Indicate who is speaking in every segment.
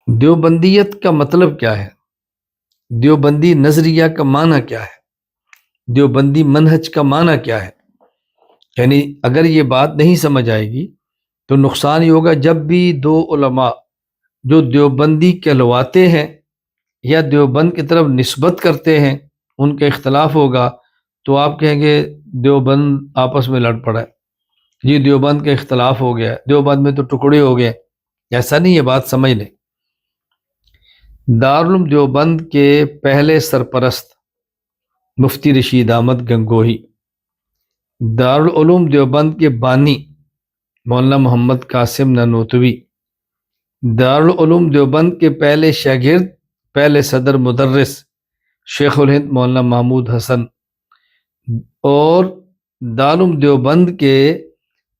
Speaker 1: دیوبندیت کا مطلب کیا ہے؟ دیوبندی نظریہ کا معنی کیا ہے؟ دیوبندی منہج کا معنی کیا ہے؟ یعنی اگر یہ بات نہیں سمجھ آئے گی تو نقصان یہ ہوگا جب بھی دو علماء جو دیوبندی کہلواتے ہیں یا دیوبند کی طرف نسبت کرتے ہیں ان کا اختلاف ہوگا تو آپ کہیں گے دیوبند آپس میں لڑ پڑا ہے، یہ دیوبند کا اختلاف ہو گیا، دیوبند میں تو ٹکڑے ہو گئے۔ ایسا نہیں، یہ بات سمجھ لیں۔ دارالعلوم دیوبند کے پہلے سرپرست مفتی رشید احمد گنگوہی، دارالعلوم دیوبند کے بانی مولانا محمد قاسم نانوتوی، دارالعلوم دیوبند کے پہلے شاگرد پہلے صدر مدرس شیخ الہند مولانا محمود حسن، اور دارالعلوم دیوبند کے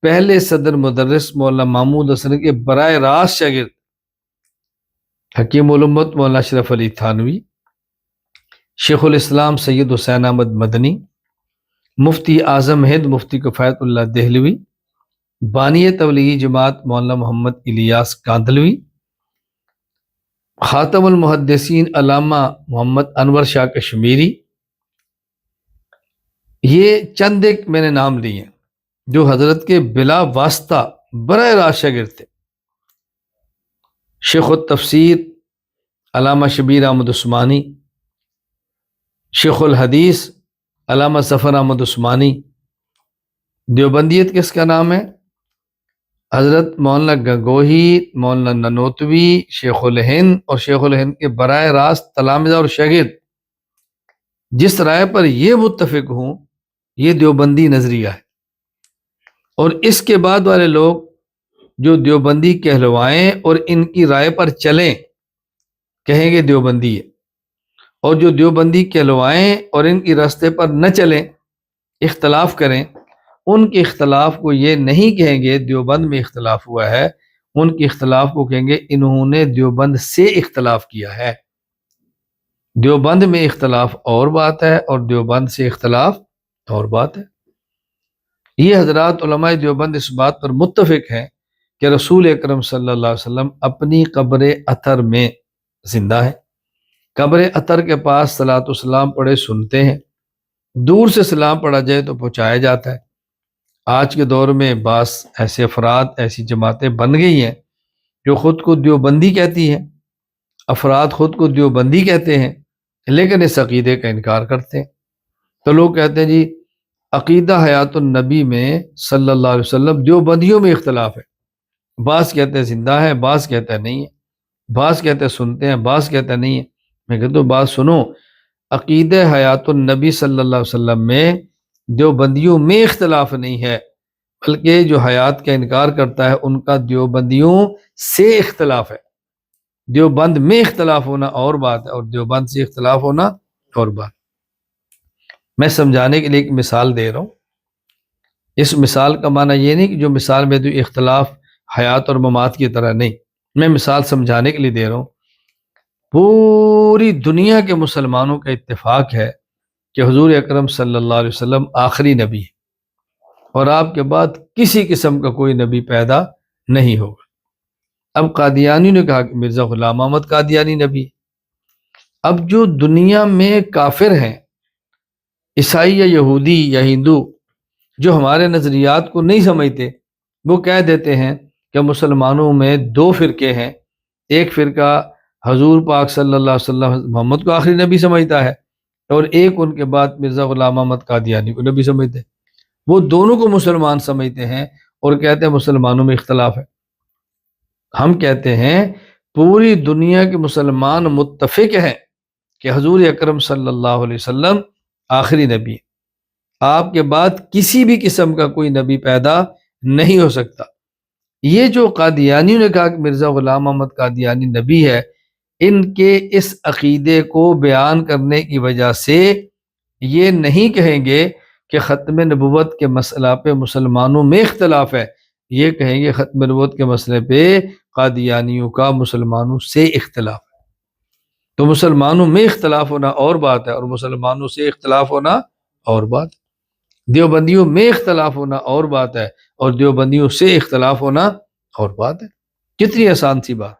Speaker 1: پہلے صدر مدرس مولانا محمود حسن کے براہ راست شاگرد حکیم الامت مولانا اشرف علی تھانوی، شیخ الاسلام سید حسین احمد مدنی، مفتی اعظم ہند مفتی کفایت اللہ دہلوی، بانی تبلیغی جماعت مولانا محمد الیاس کاندھلوی، خاتم المحدثین علامہ محمد انور شاہ کشمیری۔ یہ چند ایک میں نے نام لیے ہیں جو حضرت کے بلا واسطہ براہ راست شاگرد تھے۔ شیخ التفسیر علامہ شبیر احمد عثمانی، شیخ الحدیث علامہ ظفر احمد عثمانی۔ دیوبندیت کس کا نام ہے؟ حضرت مولانا گنگوہی، مولانا نانوتوی، شیخ الہند اور شیخ الہند کے براہ راست تلامذہ اور شاگرد جس رائے پر یہ متفق ہوں یہ دیوبندی نظریہ ہے، اور اس کے بعد والے لوگ جو دیوبندی کہلوائیں اور ان کی رائے پر چلیں کہیں گے دیوبندی ہے، اور جو دیوبندی کہلوائیں اور ان کی راستے پر نہ چلیں، اختلاف کریں، ان کے اختلاف کو یہ نہیں کہیں گے دیوبند میں اختلاف ہوا ہے، ان کے اختلاف کو کہیں گے انہوں نے دیوبند سے اختلاف کیا ہے۔ دیوبند میں اختلاف اور بات ہے اور دیوبند سے اختلاف اور بات ہے۔ یہ حضرات علماء دیوبند اس بات پر متفق ہیں کہ رسول اکرم صلی اللہ علیہ وسلم اپنی قبر اطہر میں زندہ ہے۔ قبر اطہر کے پاس صلاۃ والسلام پڑھے سنتے ہیں، دور سے سلام پڑھا جائے تو پہنچایا جاتا ہے۔ آج کے دور میں بعض ایسے افراد ایسی جماعتیں بن گئی ہیں جو خود کو دیوبندی کہتی ہیں، افراد خود کو دیوبندی کہتے ہیں لیکن اس عقیدے کا انکار کرتے ہیں۔ تو لوگ کہتے ہیں جی عقیدہ حیات النبی میں صلی اللہ علیہ وسلم دیوبندیوں میں اختلاف ہے، بعض کہتے ہیں زندہ ہے، بعض کہتے ہیں نہیں ہے، بعض کہتے ہیں سنتے ہیں، بعض کہتے ہیں نہیں ہے۔ میں کہتا ہوں بات سنو، عقیدہ حیات النبی صلی اللہ علیہ وسلم میں دیوبندیوں میں اختلاف نہیں ہے، بلکہ جو حیات کا انکار کرتا ہے ان کا دیوبندیوں سے اختلاف ہے۔ دیوبند میں اختلاف ہونا اور بات ہے اور دیوبند سے اختلاف ہونا اور بات۔ میں سمجھانے کے لیے ایک مثال دے رہا ہوں۔ اس مثال کا معنی یہ نہیں کہ جو مثال میں تو اختلاف حیات اور ممات کی طرح نہیں، میں مثال سمجھانے کے لیے دے رہا ہوں۔ پوری دنیا کے مسلمانوں کا اتفاق ہے کہ حضور اکرم صلی اللہ علیہ وسلم آخری نبی ہے اور آپ کے بعد کسی قسم کا کوئی نبی پیدا نہیں ہوگا۔ اب قادیانی نے کہا کہ مرزا غلام احمد قادیانی نبی ہے۔ اب جو دنیا میں کافر ہیں، عیسائی یا یہودی یا ہندو، جو ہمارے نظریات کو نہیں سمجھتے، وہ کہہ دیتے ہیں کہ مسلمانوں میں دو فرقے ہیں، ایک فرقہ حضور پاک صلی اللہ علیہ وسلم محمد کو آخری نبی سمجھتا ہے اور ایک ان کے بعد مرزا غلام احمد قادیانی کو نبی سمجھتے ہیں۔ وہ دونوں کو مسلمان سمجھتے ہیں اور کہتے ہیں مسلمانوں میں اختلاف ہے۔ ہم کہتے ہیں پوری دنیا کے مسلمان متفق ہیں کہ حضور اکرم صلی اللہ علیہ وسلم آخری نبی ہے، آپ کے بعد کسی بھی قسم کا کوئی نبی پیدا نہیں ہو سکتا۔ یہ جو قادیانیوں نے کہا کہ مرزا غلام احمد قادیانی نبی ہے، ان کے اس عقیدے کو بیان کرنے کی وجہ سے یہ نہیں کہیں گے کہ ختم نبوت کے مسئلہ پہ مسلمانوں میں اختلاف ہے، یہ کہیں گے ختم نبوت کے مسئلے پہ قادیانیوں کا مسلمانوں سے اختلاف ہے۔ تو مسلمانوں میں اختلاف ہونا اور بات ہے اور مسلمانوں سے اختلاف ہونا اور بات ہے۔ دیوبندیوں میں اختلاف ہونا اور بات ہے اور دیوبندیوں سے اختلاف ہونا اور بات ہے۔ کتنی آسان سی بات۔